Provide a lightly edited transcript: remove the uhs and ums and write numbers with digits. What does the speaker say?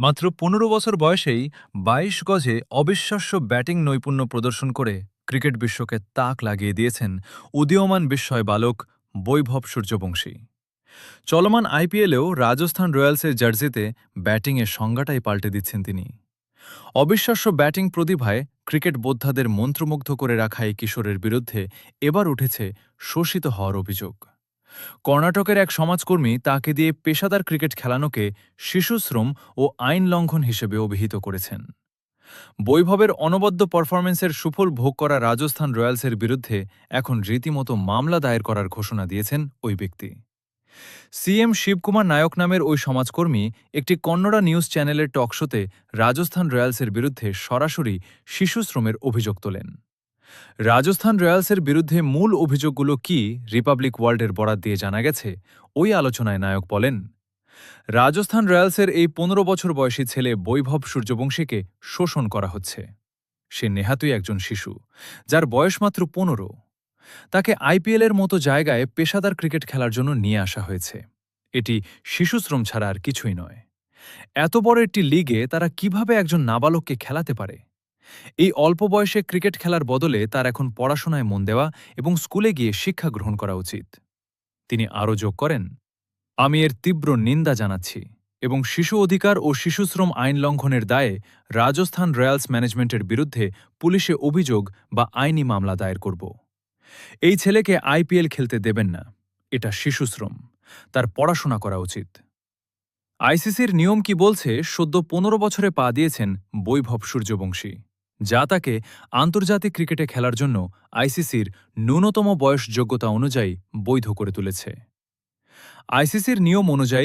মাত্র ১৫ বছর বয়সেই ২২ গজে অবিশ্বাস্য ব্যাটিং নৈপুণ্য প্রদর্শন করে ক্রিকেট বিশ্বকে তাক লাগিয়ে দিয়েছেন উদীয়মান বিস্ময় বালক বৈভব সূর্যবংশী। চলমান আইপিএলেও রাজস্থান রয়্যালসের জার্সিতে ব্যাটিংয়ের সংজ্ঞাটাই পাল্টে দিচ্ছেন তিনি। অবিশ্বাস্য ব্যাটিং প্রতিভায় ক্রিকেট বোদ্ধাদের মন্ত্রমুগ্ধ করে রাখা এই কিশোরের বিরুদ্ধে এবার উঠেছে শোষিত হওয়ার অভিযোগ। কর্ণাটকের এক সমাজকর্মী তাকে দিয়ে পেশাদার ক্রিকেট খেলানোকে শিশুশ্রম ও আইন লঙ্ঘন হিসেবে অভিহিত করেছেন। বৈভবের অনবদ্য পারফরম্যান্সের সুফল ভোগ করা রাজস্থান রয়্যালসের বিরুদ্ধে এখন রীতিমতো মামলা দায়ের করার ঘোষণা দিয়েছেন ওই ব্যক্তি। সিএম শিবকুমার নায়ক নামের ওই সমাজকর্মী একটি কন্নড়া নিউজ চ্যানেলের টকশোতে রাজস্থান রয়্যালসের বিরুদ্ধে সরাসরি শিশুশ্রমের অভিযোগ তোলেন। রাজস্থান রয়্যালসের বিরুদ্ধে মূল অভিযোগগুলো কি রিপাবলিক ওয়ার্ল্ডের বরাত দিয়ে জানা গেছে। ওই আলোচনায় নায়ক বলেন, রাজস্থান রয়্যালসের এই ১৫ বছর বয়সী ছেলে বৈভব সূর্যবংশীকে শোষণ করা হচ্ছে। সে নেহাতই একজন শিশু, যার বয়স মাত্র ১৫। তাকে আইপিএলের মতো জায়গায় পেশাদার ক্রিকেট খেলার জন্য নিয়ে আসা হয়েছে। এটি শিশুশ্রম ছাড়া আর কিছুই নয়। এত বড় একটি লিগে তারা কিভাবে একজন নাবালককে খেলাতে পারে? এই অল্প বয়সে ক্রিকেট খেলার বদলে তার এখন পড়াশোনায় মন দেওয়া এবং স্কুলে গিয়ে শিক্ষা গ্রহণ করা উচিত। তিনি আরও যোগ করেন, আমি এর তীব্র নিন্দা জানাচ্ছি এবং শিশু অধিকার ও শিশুশ্রম আইন লঙ্ঘনের দায়ে রাজস্থান রয়্যালস ম্যানেজমেন্টের বিরুদ্ধে পুলিশে অভিযোগ বা আইনি মামলা দায়ের করব। এই ছেলেকে আইপিএল খেলতে দেবেন না। এটা শিশুশ্রম। তার পড়াশোনা করা উচিত। আইসিসির নিয়ম কি বলছে সদ্য ১৫ বছরে পা দিয়েছেন বৈভব সূর্যবংশী, যা তাকে আন্তর্জাতিক ক্রিকেটে খেলার জন্য আইসিসির ন্যূনতম বয়স যোগ্যতা অনুযায়ী বৈধ করে তুলেছে। আইসিসির নিয়ম অনুযায়ী